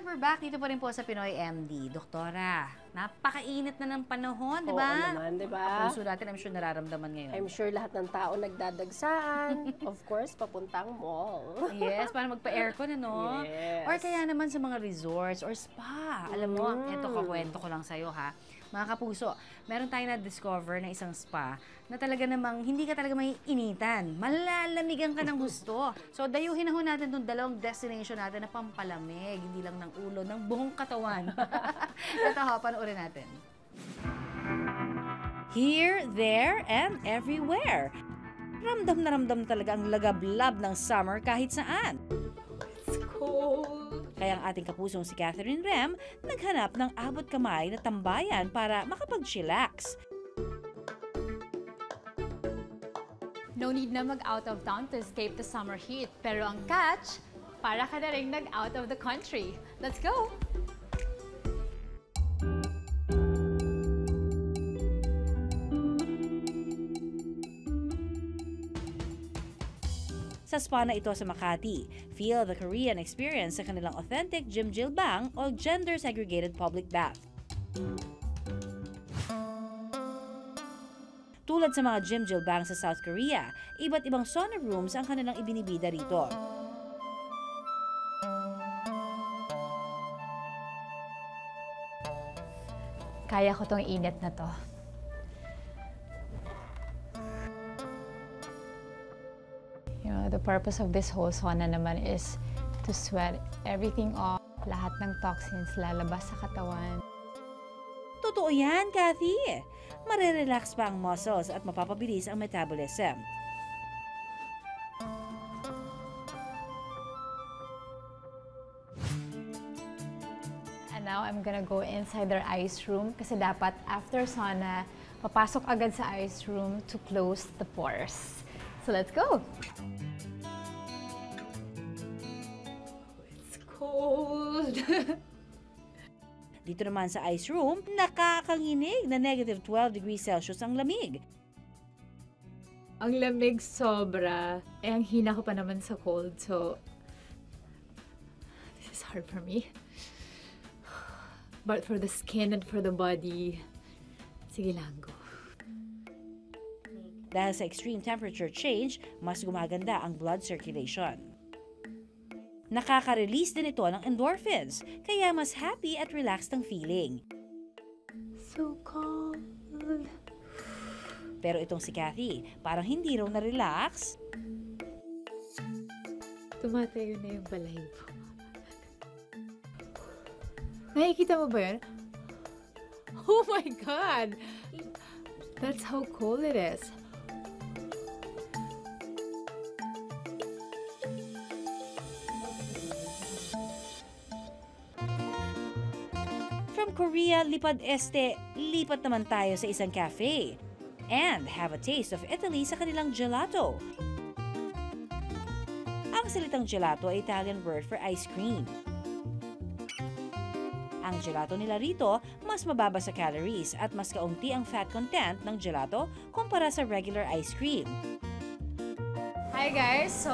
we're back dito pa rin po sa Pinoy MD. Doktora, napakainit na ng panahon, di ba? Oo naman, di ba? Kapuso natin, I'm sure nararamdaman ngayon. I'm sure lahat ng tao nagdadagsaan. Of course, papuntang mall. Yes, para magpa-aircon, ano? Yes. Or kaya naman sa mga resorts or spa. Alam mo, ito kakwento ko lang sa'yo, ha? Mga kapuso, meron tayong na-discover na isang spa na talaga namang hindi ka talaga may initan. Malalamigan ka ng gusto. So, dayuhin na ho natin itong dalawang destination natin na pampalamig. Hindi lang ng ulo, ng buong katawan. Ito ha, panoorin natin. Here, there, and everywhere. Ramdam na ramdam talaga ang lagablab ng summer kahit saan. It's cold. Kaya ang ating kapusong si Catherine Rem naghanap ng abot kamay na tambayan para makapag-chillax. No need na mag-out of town to escape the summer heat. Pero ang catch, para ka na rin nag-out of the country. Let's go! Sa spa na ito sa Makati, feel the Korean experience sa kanilang authentic Jjimjilbang o gender-segregated public bath. Tulad sa mga Jjimjilbang sa South Korea, iba't ibang sauna rooms ang kanilang ibinibida rito. Kaya ko tong init na to. You know, the purpose of this whole sauna naman is to sweat everything off. Lahat ng toxins lalabas sa katawan. Totoo yan, Kathy! Marerelax pa ang muscles at mapapabilis ang metabolism. And now I'm gonna go inside their ice room kasi dapat after sauna, papasok agad sa ice room to close the pores. So let's go! It's cold. Dito naman sa ice room, nakakanginig na negative 12 degrees Celsius ang lamig. Ang lamig sobra. Eh, ang hina ko pa naman sa cold, so this is hard for me. But for the skin and for the body, sige lang, go. Dahil sa extreme temperature change, mas gumaganda ang blood circulation. Nakaka-release din ito ng endorphins, kaya mas happy at relaxed ang feeling. So cold. Pero itong si Kathy, parang hindi raw na-relax. Tumatayo na yung balahibo. Nakikita mo ba yun? Oh my God! That's how cold it is. From Korea, lipad este, lipat naman tayo sa isang cafe. And have a taste of Italy sa kanilang gelato. Ang salitang gelato ay Italian word for ice cream. Ang gelato nila rito, mas mababa sa calories at mas kaunti ang fat content ng gelato kumpara sa regular ice cream. Hi guys! So,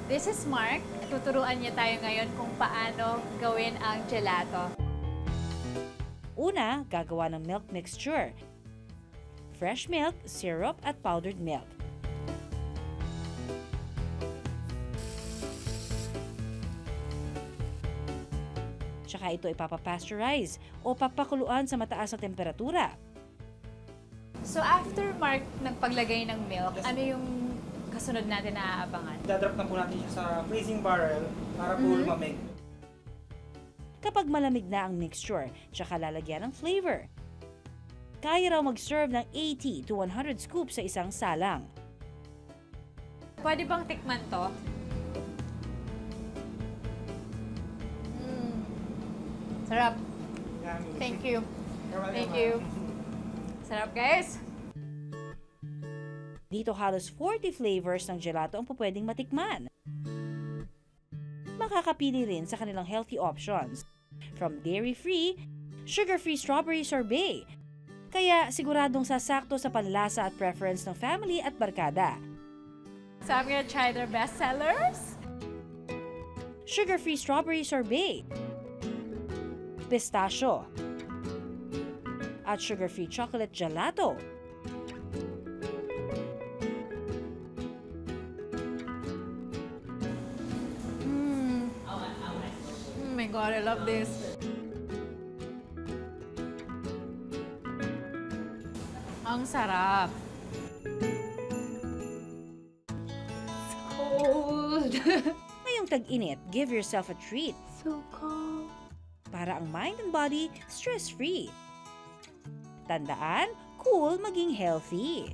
this is Mark. Tuturuan niya tayo ngayon kung paano gawin ang gelato. Una, gagawa ng milk mixture. Fresh milk, syrup at powdered milk. Tsaka ito ipapapasteurize o papakuluan sa mataas na temperatura. So, after Mark nagpaglagay ng milk, ano yung kasunod natin na aabangan? Dadrop na po natin siya sa freezing barrel para po lumamig. Kapag malamig na ang mixture, tsaka lalagyan ng flavor. Kaya raw mag-serve ng 80 to 100 scoops sa isang salang. Pwede bang tikman to? Sarap. Yummy. Thank you. You're welcome, Thank ma'am. you. Sarap, guys. Dito halos 40 flavors ng gelato ang pwedeng matikman. Makakapili rin sa kanilang healthy options. From dairy-free, sugar-free strawberry sorbet. Kaya siguradong sasakto sa panlasa at preference ng family at barkada. So I'm gonna try their best sellers. Sugar-free strawberry sorbet. pistachio, at sugar-free chocolate gelato. Oh my God, I love this. Ang sarap. Cold! Ngayong tag-init, give yourself a treat So cold. para ang mind and body stress-free. Tandaan, cool maging healthy.